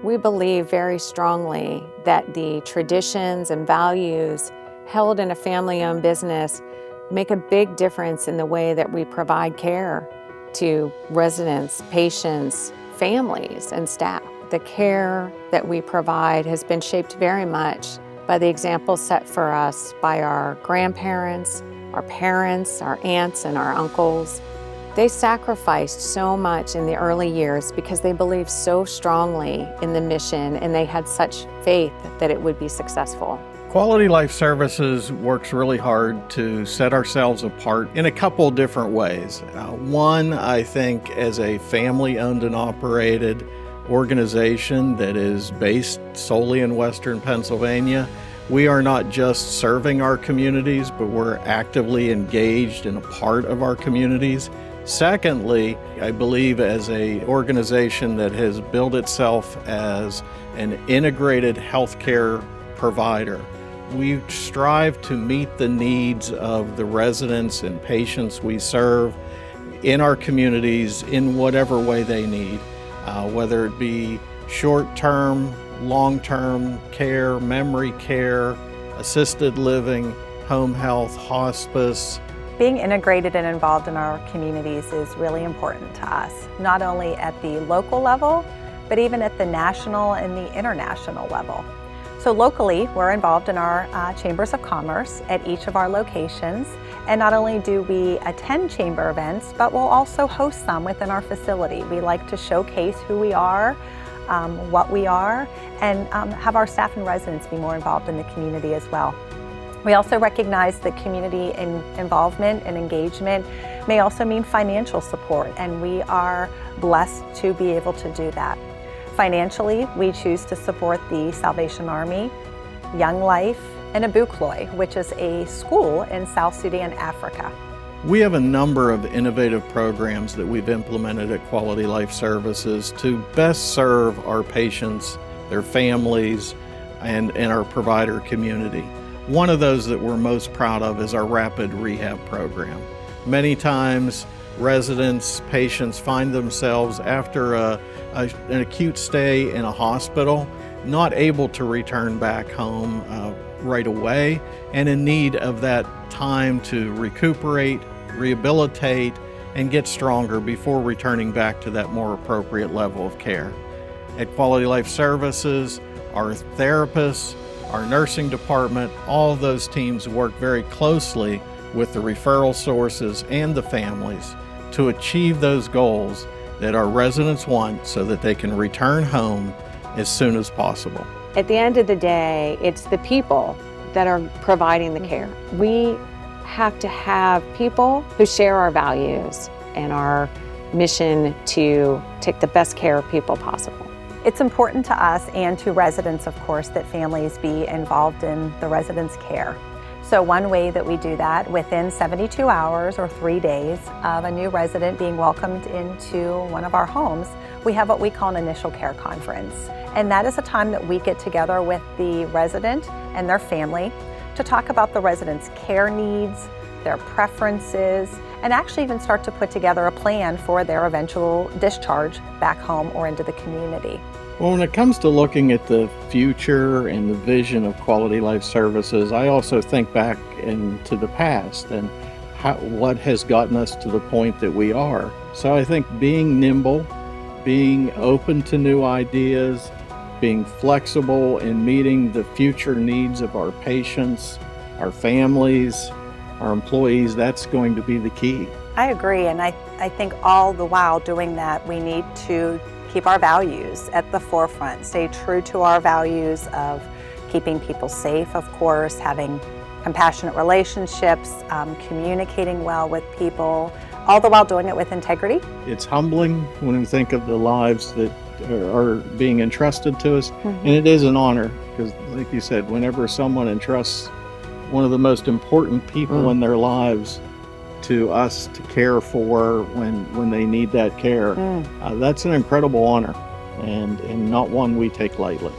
We believe very strongly that the traditions and values held in a family-owned business make a big difference in the way that we provide care to residents, patients, families, and staff. The care that we provide has been shaped very much by the example set for us by our grandparents, our parents, our aunts, and our uncles. They sacrificed so much in the early years because they believed so strongly in the mission and they had such faith that it would be successful. Quality Life Services works really hard to set ourselves apart in a couple different ways. One, I think, as a family-owned and operated organization that is based solely in Western Pennsylvania, we are not just serving our communities, but we're actively engaged and a part of our communities. Secondly, I believe as an organization that has built itself as an integrated healthcare provider, we strive to meet the needs of the residents and patients we serve in our communities in whatever way they need, whether it be short-term, long-term care, memory care, assisted living, home health, hospice. Being integrated and involved in our communities is really important to us, not only at the local level, but even at the national and the international level. So locally, we're involved in our chambers of commerce at each of our locations. And not only do we attend chamber events, but we'll also host some within our facility. We like to showcase who we are, what we are, and have our staff and residents be more involved in the community as well. We also recognize that community involvement and engagement may also mean financial support, and we are blessed to be able to do that. Financially, we choose to support the Salvation Army, Young Life, and Abukloi, which is a school in South Sudan, Africa. We have a number of innovative programs that we've implemented at Quality Life Services to best serve our patients, their families, and our provider community. One of those that we're most proud of is our rapid rehab program. Many times, residents, patients find themselves after an acute stay in a hospital, not able to return back home right away, and in need of that time to recuperate, rehabilitate, and get stronger before returning back to that more appropriate level of care. At Quality Life Services, our therapists, our nursing department, all of those teams work very closely with the referral sources and the families to achieve those goals that our residents want so that they can return home as soon as possible. At the end of the day, it's the people that are providing the care. We have to have people who share our values and our mission to take the best care of people possible. It's important to us and to residents, of course, that families be involved in the residents' care. So one way that we do that, within 72 hours or 3 days of a new resident being welcomed into one of our homes, we have what we call an initial care conference. And that is a time that we get together with the resident and their family to talk about the resident's care needs, their preferences, and actually even start to put together a plan for their eventual discharge back home or into the community. Well, when it comes to looking at the future and the vision of Quality Life Services, I also think back into the past and what has gotten us to the point that we are. So I think being nimble, being open to new ideas, being flexible in meeting the future needs of our patients, our families, our employees, that's going to be the key. I agree, and I think all the while doing that, we need to keep our values at the forefront, stay true to our values of keeping people safe, of course, having compassionate relationships, communicating well with people, all the while doing it with integrity. It's humbling when we think of the lives that are being entrusted to us, and it is an honor, because like you said, whenever someone entrusts one of the most important people in their lives to us to care for when they need that care, that's an incredible honor and not one we take lightly.